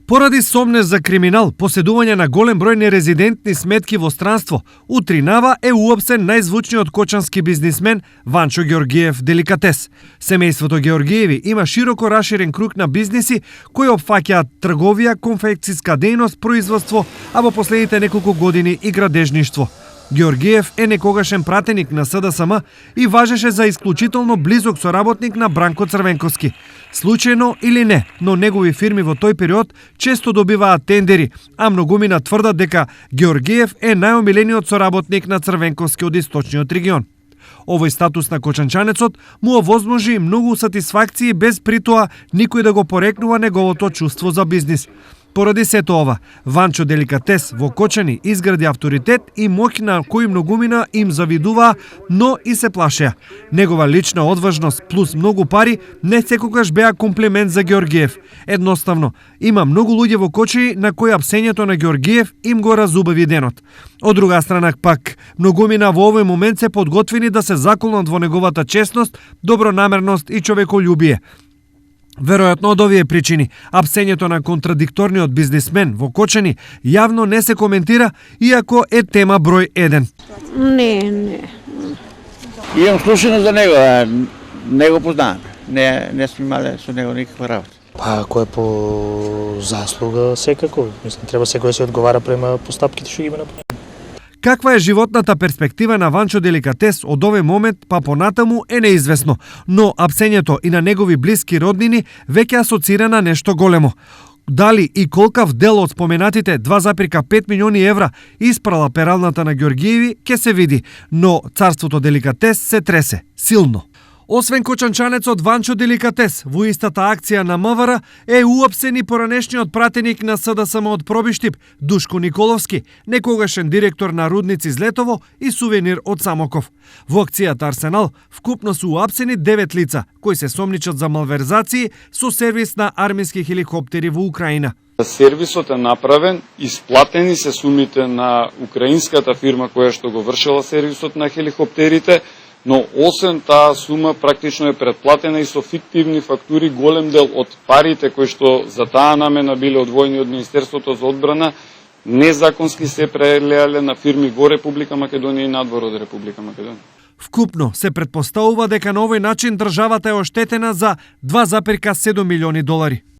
Поради сомнеш за криминал, поседување на голем број нерезидентни сметки во странство, утринава е уапсен најзвучниот кочански бизнисмен Ванчо Георгиев Деликатес. Семејството Георгиеви има широко раширен круг на бизниси кои опфаќаат трговија, конфекцијска дејност, производство, а во последните неколку години и градежништво. Георгиев е некогашен пратеник на СДСМ и важеше за исклучително близок соработник на Бранко Црвенковски. Случајно или не, но негови фирми во тој период често добиваат тендери, а многумина тврдат дека Георгиев е најомилениот соработник на Црвенковски од источниот регион. Овој статус на кочанчанецот му овозможи многу сатисфакции без притоа никој да го порекнува неговото чувство за бизнис. Поради сето ова, Ванчо Деликатес во Кочани изгради авторитет и моќ на кој многумина им завидуваа, но и се плашеа. Негова лична одважност плюс многу пари не секогаш беа комплимент за Георгиев. Едноставно, има многу луѓе во Кочани на кои апсењето на Георгиев им го разубави денот. Од друга страна пак, многумина во овој момент се подготвени да се заколнат во неговата честност, добронамерност и човеколюбие. Веројатно од овие причини, апсењето на контрадикторниот бизнисмен во Кочани јавно не се коментира, иако е тема број 1. Не. Имам слушано за него, не го познавам. Не сме имале со него никаква работа. Па, ако е по заслуга, секако. Мислам, треба секој да се одговара према постапките што ги има направени. Каква е животната перспектива на Ванчо Деликатес од овој момент па понатаму е неизвестно, но апсењето и на негови блиски роднини веќе асоцира на нешто големо. Дали и колкав дел од споменатите 2,5 милиони евра испрала пералната на Георгиеви, ке се види, но царството Деликатес се тресе, силно. Освен кочанчанецот Ванчо Деликатес, во истата акција на МВР е уапсен и поранешниот пратеник на СДСМ од Пробиштип, Душко Николовски, некогашен директор на Рудници Злетово и сувенир од Самоков. Во акцијата Арсенал вкупно се уапсени 9 лица, кои се сомничат за малверзации со сервис на армиски хеликоптери во Украина. Сервисот е направен, исплатени се сумите на украинската фирма која што го вршела сервисот на хеликоптерите, но освен таа сума практично е предплатена и со фиктивни фактури. Голем дел од парите кои што за таа намена биле одвоени од Министерството за одбрана незаконски се прелеале на фирми во Република Македонија и надвор од Република Македонија. Вкупно се претпоставува дека на овој начин државата е оштетена за 2,7 милиони долари.